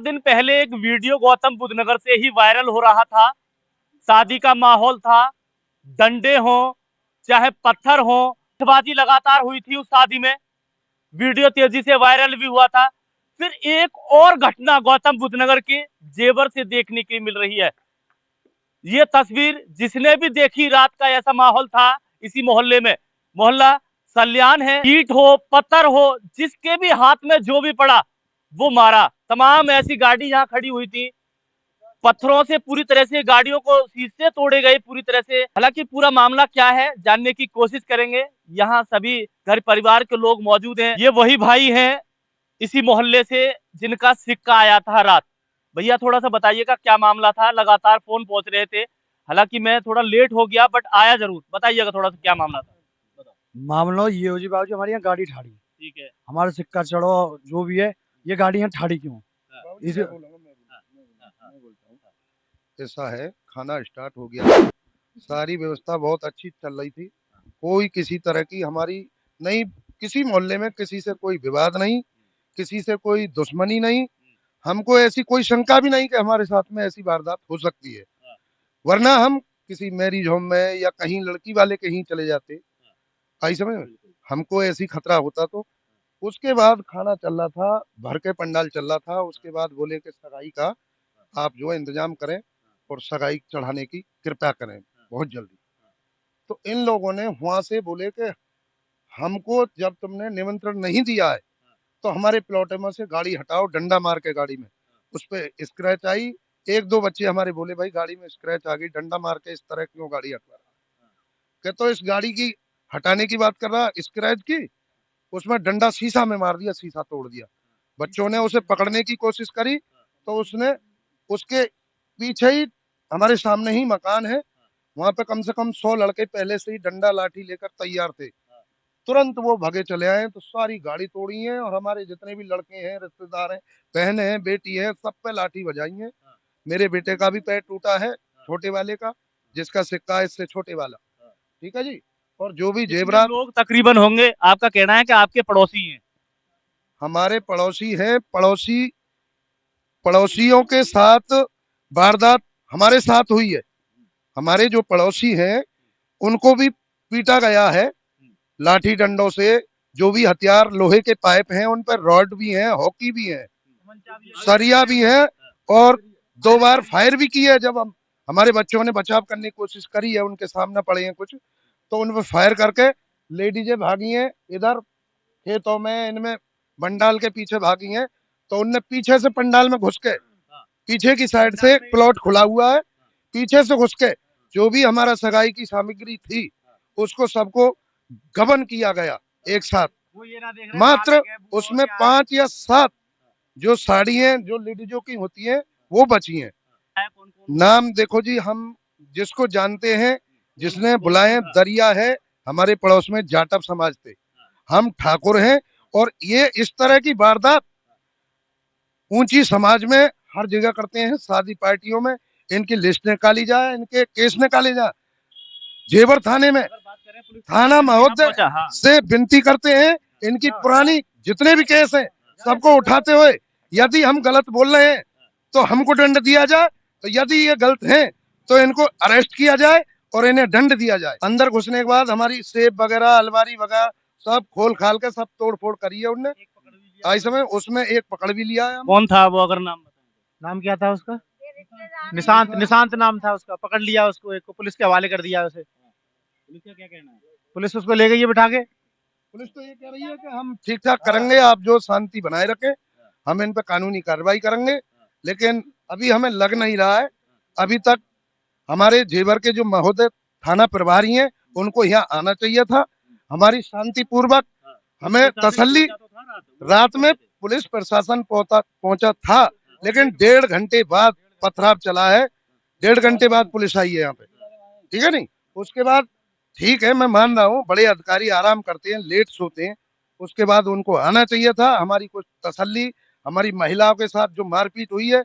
दिन पहले एक वीडियो गौतम बुद्ध नगर से ही वायरल हो रहा था। शादी का माहौल था, डंडे हो चाहे पत्थर हो, बाजी लगातार हुई थी उस शादी में। वीडियो तेजी से वायरल भी हुआ था। फिर एक और घटना गौतम बुद्ध नगर के जेवर से देखने की मिल रही है। ये तस्वीर जिसने भी देखी, रात का ऐसा माहौल था इसी मोहल्ले में। मोहल्ला सल्यान है, ईंट हो पत्थर हो, जिसके भी हाथ में जो भी पड़ा वो मारा। तमाम ऐसी गाड़ी यहाँ खड़ी हुई थी, पत्थरों से पूरी तरह से गाड़ियों को शीशे तोड़े गए पूरी तरह से। हालांकि पूरा मामला क्या है जानने की कोशिश करेंगे। यहाँ सभी घर परिवार के लोग मौजूद हैं। ये वही भाई हैं इसी मोहल्ले से जिनका सिक्का आया था रात। भैया थोड़ा सा बताइएगा क्या मामला था, लगातार फोन पहुंच रहे थे। हालांकि मैं थोड़ा लेट हो गया बट आया जरूर। बताइएगा थोड़ा सा क्या मामला था। बताओ। मामला ये हो जी बाबू, हमारे यहाँ गाड़ी ठाड़ी, ठीक है। हमारा सिक्का चढ़ो जो भी है, ये गाड़ी यहाँ ठाड़ी क्यों? इसे ऐसा है, खाना स्टार्ट हो गया, सारी व्यवस्था बहुत अच्छी चल रही थी, कोई किसी तरह की हमारी नहीं, किसी मोहल्ले में किसी से कोई विवाद नहीं, किसी से कोई दुश्मनी नहीं, हमको ऐसी कोई शंका भी नहीं कि हमारे साथ में ऐसी वारदात हो सकती है। वरना हम किसी मैरिज होम में या कहीं लड़की वाले कहीं चले जाते, आई समझ में, हमको ऐसी खतरा होता। तो उसके बाद खाना चल रहा था, भर के पंडाल चल रहा था, उसके बाद बोले कि सगाई का आप जो है इंतजाम करें और सगाई चढ़ाने की कृपया करें बहुत जल्दी। तो इन लोगों ने वहां से बोले कि हमको जब तुमने निमंत्रण नहीं दिया है तो हमारे प्लॉट में से गाड़ी हटाओ, डंडा मार के गाड़ी में उस पे स्क्रैच आई। एक दो बच्चे हमारे बोले भाई गाड़ी में स्क्रैच आ गई, डंडा मार के इस तरह क्यों गाड़ी हटवा रहा है? तो इस गाड़ी की हटाने की बात कर रहा, स्क्रैच की, उसमें डंडा शीशा में मार दिया, शीशा तोड़ दिया। बच्चों ने उसे पकड़ने की कोशिश करी तो उसने, उसके पीछे ही हमारे सामने ही मकान है, वहां पे कम से कम 100 लड़के पहले से ही डंडा लाठी लेकर तैयार थे। तुरंत वो भागे चले आए तो सारी गाड़ी तोड़ी है और हमारे जितने भी लड़के हैं, रिश्तेदार हैं, बहनें हैं, बेटी है, सब पे लाठी बजाई है। मेरे बेटे का भी पैर टूटा है, छोटे वाले का, जिसका सिक्का है इससे छोटे वाला। ठीक है जी। और जो भी जेवरात, लोग तकरीबन होंगे, आपका कहना है कि आपके पड़ोसी हैं? हमारे पड़ोसी हैं, पड़ोसियों के साथ वारदात हमारे साथ हुई है। हमारे जो पड़ोसी हैं उनको भी पीटा गया है लाठी डंडों से, जो भी हथियार, लोहे के पाइप हैं, उन पर रॉड भी हैं, हॉकी भी है, सरिया भी है, और 2 बार फायर भी की है। जब हम, हमारे बच्चों ने बचाव करने की कोशिश करी है, उनके सामने पड़े हैं कुछ, तो उन पर फायर करके लेडीजें भागी हैं इधर खेतों में, इनमें पंडाल के पीछे भागी हैं। तो उनने पीछे से पंडाल में घुस के, पीछे की साइड से प्लॉट खुला हुआ है, पीछे से घुस के जो भी हमारा सगाई की सामग्री थी उसको सबको गबन किया गया एक साथ। मात्र उसमें 5 या 7 जो साड़ियां जो लेडीजों की होती हैं वो बची हैं। नाम देखो जी, हम जिसको जानते हैं, जिसने बुलाए, दरिया है, हमारे पड़ोस में जाटव समाज थे, हम ठाकुर हैं। और ये इस तरह की वारदात ऊंची समाज में हर जगह करते हैं। शादी पार्टियों में इनकी लिस्ट निकाली जाए, इनके केस निकाले जाए। जेवर थाने में थाना महोदय से विनती करते हैं, इनकी पुरानी जितने भी केस हैं सबको उठाते हुए, यदि हम गलत बोल रहे हैं तो हमको दंड दिया जाए, तो यदि ये गलत हैं तो इनको अरेस्ट किया जाए और इन्हें दंड दिया जाए। अंदर घुसने के बाद हमारी सेफ वगैरह, अलमारी वगैरह सब खोल खाल के सब तोड़ फोड़ करी है उनने। आज समय उसमें एक पकड़ भी लिया है। कौन था वो, अगर नाम बताएं? नाम क्या था उसका? निशांत, निशांत नाम था उसका। पकड़ लिया उसको, एक को पुलिस के हवाले कर दिया उसे। पुलिस का क्या कहना है? पुलिस उसको ले गई है बिठा के। पुलिस तो ये कह रही है कि हम ठीक ठाक करेंगे, आप जो शांति बनाए रखें, हम इन पर कानूनी कार्रवाई करेंगे। लेकिन अभी हमें लग नहीं रहा है, अभी तक हमारे जेवर के जो महोदय थाना प्रभारी हैं उनको यहाँ आना चाहिए था। हमारी शांतिपूर्वक हमें तसल्ली, रात में पुलिस प्रशासन पहुंचा था, लेकिन 1.5 घंटे बाद पथराव चला है, 1.5 घंटे बाद पुलिस आई है यहाँ पे। ठीक है नहीं, उसके बाद ठीक है, मैं मान रहा हूँ बड़े अधिकारी आराम करते हैं, लेट सोते हैं, उसके बाद उनको आना चाहिए था। हमारी कुछ तसल्ली, हमारी महिलाओं के साथ जो मारपीट हुई है,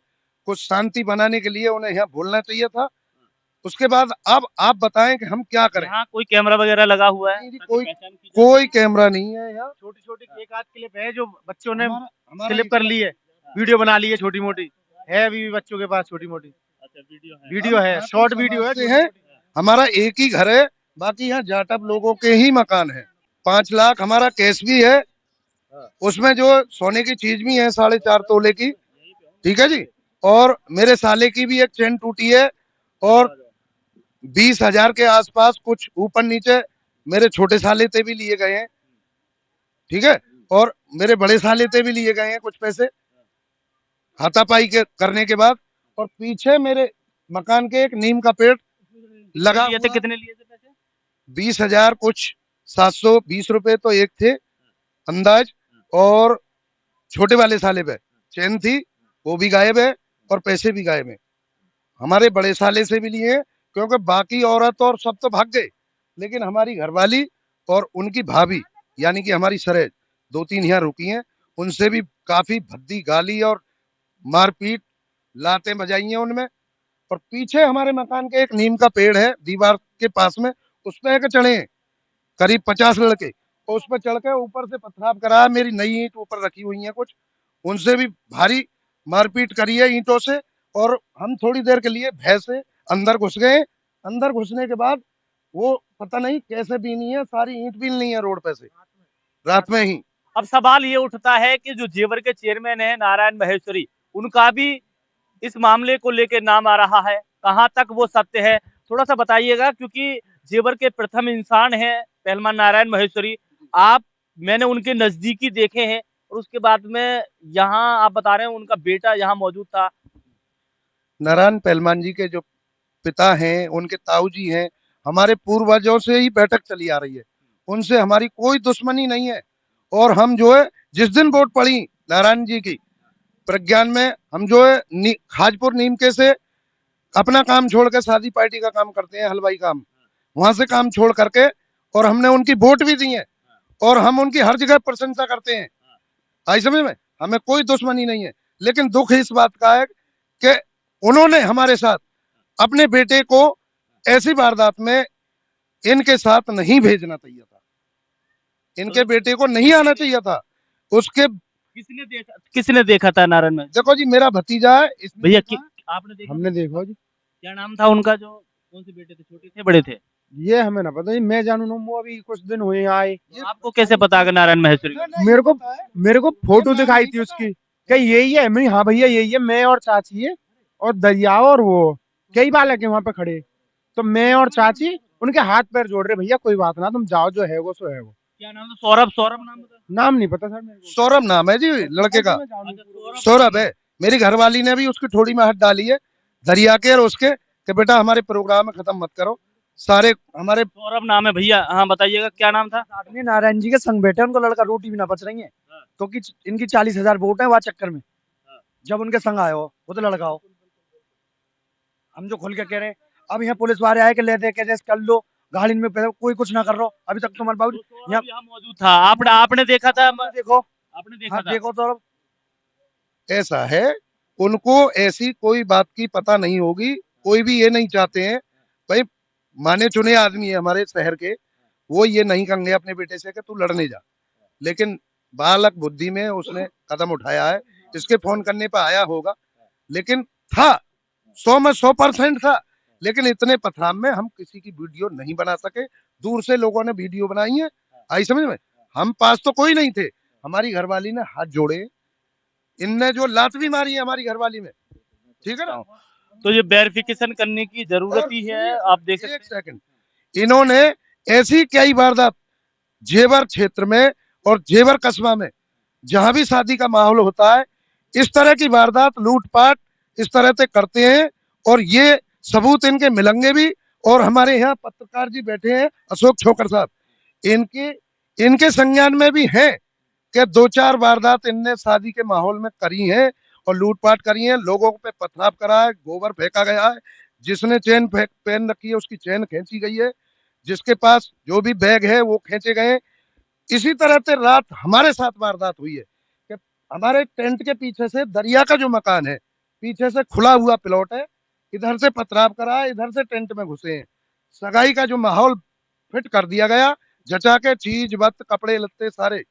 कुछ शांति बनाने के लिए उन्हें यहाँ बोलना चाहिए था। उसके बाद अब आप बताएं कि हम क्या करें। यहाँ कोई कैमरा वगैरह लगा हुआ है? कोई कैमरा नहीं है यहाँ। छोटी छोटी एक आध क्लिप है जो बच्चों ने हमारा क्लिप कर ली है। वीडियो बना ली है छोटी मोटी, है अभी भी बच्चों के पास छोटी मोटी अच्छा वीडियो है, शॉर्ट वीडियो है। समाज से है, हमारा एक ही घर है, बाकी यहाँ जाटव लोगों के ही मकान है। 5 लाख हमारा कैश भी है, उसमें जो सोने की चीज भी है 4.5 तोले की, ठीक है जी। और मेरे साले की भी एक चेन टूटी है, और 20,000 के आसपास कुछ ऊपर नीचे मेरे छोटे साले से भी लिए गए हैं, ठीक है। और मेरे बड़े साले से भी लिए गए हैं कुछ पैसे हाथापाई के करने के बाद। और पीछे मेरे मकान के एक नीम का पेड़ लगा लिए थे, कितने लिए थे पैसे? 20,000 कुछ 720 रुपए तो एक थे अंदाज। और छोटे वाले साले पे चेन थी, वो भी गायब है, और पैसे भी गायब है। हमारे बड़े साले से भी लिए हैं, क्योंकि बाकी औरत और सब तो भाग गए, लेकिन हमारी घरवाली और उनकी भाभी यानी कि हमारी सरेज 2-3 यहाँ रुकी हैं, उनसे भी काफी भद्दी गाली और मारपीट लातें बजाई हैं उनमें। और पीछे हमारे मकान के एक नीम का पेड़ है दीवार के पास में, उस पे एक चढ़े हैं करीब 50 लड़के, और उस पर चढ़ के ऊपर से पथराव करा है। मेरी नई ईंट ऊपर रखी हुई है कुछ, उनसे भी भारी मारपीट करी है ईंटों से। और हम थोड़ी देर के लिए भय से अंदर घुस गए। अंदर घुसने के बाद वो पता नहीं कैसे बीनी है, सारी ईंट बीन ली है रोड पे से रात में ही। अब सवाल ये उठता है कि जो जेवर के चेयरमैन है नारायण महेश्वरी, उनका भी इस मामले को लेकर नाम आ रहा है, कहां तक वो सत्य है थोड़ा सा बताइएगा, क्योंकि जेवर के प्रथम इंसान है पहलवान नारायण महेश्वरी। आप मैंने उनके नजदीकी देखे हैं, और उसके बाद में यहाँ आप बता रहे हैं उनका बेटा यहाँ मौजूद था। नारायण पहलवान जी के जो पिता हैं, उनके ताऊ जी हैं, हमारे पूर्वजों से ही बैठक चली आ रही है, उनसे हमारी कोई दुश्मनी नहीं है। और हम जो है जिस दिन वोट पड़ी नारायण जी की प्रज्ञान में, हम जो है खाजपुर नीमके से अपना काम छोड़ के शादी पार्टी का काम करते हैं, हलवाई काम, वहां से काम छोड़ करके, और हमने उनकी वोट भी दी है, और हम उनकी हर जगह प्रशंसा करते हैं। आई समझ में, हमें कोई दुश्मनी नहीं है। लेकिन दुख इस बात का है कि उन्होंने हमारे साथ अपने बेटे को ऐसी वारदात में इनके साथ नहीं भेजना चाहिए था, इनके बेटे को नहीं आना चाहिए था। उसके किसने देखा था नारायण में? देखो जी, मेरा भतीजा है भैया आपने देखा? हमने देखो जी, क्या नाम था उनका? जो कौन से बेटे थे, छोटे थे बड़े थे? ये हमें ना पता जी, मैं जानू ना, वो अभी कुछ दिन हुए यहाँ आए। आपको कैसे पता कि नारायण महेश्वरी? मेरे को फोटो दिखाई थी उसकी, क्या यही है? मैं हाँ भैया यही है, मैं और चाची है, और दरिया और वो कई बालक है वहां पे खड़े, तो मैं और चाची उनके हाथ पैर जोड़ रहे, भैया कोई बात ना, तुम जाओ, जो है वो सो है वो। क्या नाम था? सौरभ? सौरभ नाम था? नाम नहीं पता सर मेरे को। सौरभ नाम है जी लड़के का, सौरभ है। मेरी घरवाली ने भी उसकी ठोड़ी में हाथ डाली है दरिया के और उसके, कि बेटा हमारे प्रोग्राम खत्म मत करो सारे हमारे। सौरभ नाम है भैया, हाँ बताइएगा क्या नाम था? आदमी नारायण जी के संग बैठे, उनको लड़का रोटी भी ना बच रही है, क्योंकि इनकी 40,000 वोट है, वहाँ चक्कर में जब उनके संग आए हो, वो तो लड़का हो। हम जो खुल के कह रहे हैं, अब यहाँ पुलिस वाले आए कि ले दे के कर लो गाड़ी में, कोई कुछ ना कर रहा, अभी तक तो हमारे बाबू यहाँ मौजूद था। आपने देखा था? देखो, आपने देखा हाँ था? देखो तो ऐसा है, उनको ऐसी कोई बात की पता नहीं होगी, कोई भी ये नहीं चाहते हैं भाई, माने चुने आदमी है हमारे शहर के, वो ये नहीं कहेंगे अपने बेटे से कि तू लड़ने जा। लेकिन बालक बुद्धि में उसने कदम उठाया है, इसके फोन करने पर आया होगा, लेकिन था 100 में 100% था। लेकिन इतने पथराव में हम किसी की वीडियो नहीं बना सके, दूर से लोगों ने वीडियो बनाई है। आई समझ में, हम पास तो कोई नहीं थे, हमारी घरवाली ने हाथ जोड़े, इनने जो लात भी मारी है हमारी घरवाली में, ठीक है ना। तो ये वेरिफिकेशन करने की जरूरत ही है, आप देख सकते हैं। एक सेकंड, इन्होंने ऐसी कई वारदात जेवर क्षेत्र में और जेवर कस्बा में जहां भी शादी का माहौल होता है, इस तरह की वारदात लूटपाट इस तरह से करते हैं। और ये सबूत इनके मिलेंगे भी। और हमारे यहाँ पत्रकार जी बैठे हैं अशोक छोकर साहब, इनके इनके संज्ञान में भी है कि 2-4 वारदात इनने शादी के माहौल में करी हैं और लूटपाट करी है, लोगों पे पथराव करा है, गोबर फेंका गया है, जिसने चेन पहन रखी है उसकी चेन खींची गई है, जिसके पास जो भी बैग है वो खींचे गए। इसी तरह से रात हमारे साथ वारदात हुई है कि हमारे टेंट के पीछे से दरिया का जो मकान है, पीछे से खुला हुआ प्लॉट है, इधर से पथराव करा है, इधर से टेंट में घुसे हैं। सगाई का जो माहौल फिट कर दिया गया, जचा के चीज वक्त कपड़े लत्ते सारे,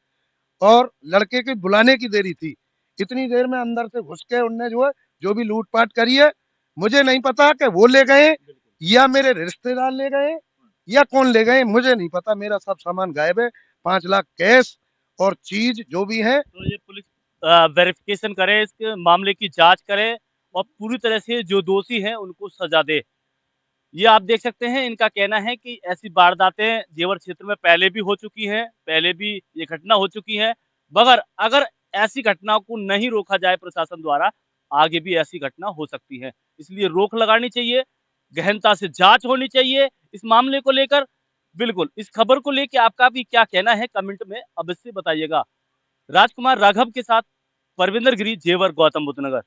और लड़के के बुलाने की देरी थी। इतनी देर में अंदर से घुस के उनने जो है जो भी लूटपाट करी है, मुझे नहीं पता कि वो ले गए या मेरे रिश्तेदार ले गए या कौन ले गए, मुझे नहीं पता। मेरा सब सामान गायब है, 5 लाख कैश और चीज जो भी है। तो ये पुलिस वेरिफिकेशन करे, इसके मामले की जांच करे और पूरी तरह से जो दोषी हैं उनको सजा दे। ये आप देख सकते हैं, इनका कहना है कि ऐसी वारदातें जेवर क्षेत्र में पहले भी हो चुकी हैं, पहले भी ये घटना हो चुकी है, मगर अगर ऐसी घटनाओं को नहीं रोका जाए प्रशासन द्वारा, आगे भी ऐसी घटना हो सकती है। इसलिए रोक लगानी चाहिए, गहनता से जांच होनी चाहिए इस मामले को लेकर। बिल्कुल, इस खबर को लेकर आपका भी क्या कहना है कमेंट में अवश्य बताइएगा। राजकुमार राघव के साथ परविंदर गिरी, जेवर, गौतम बुद्ध नगर।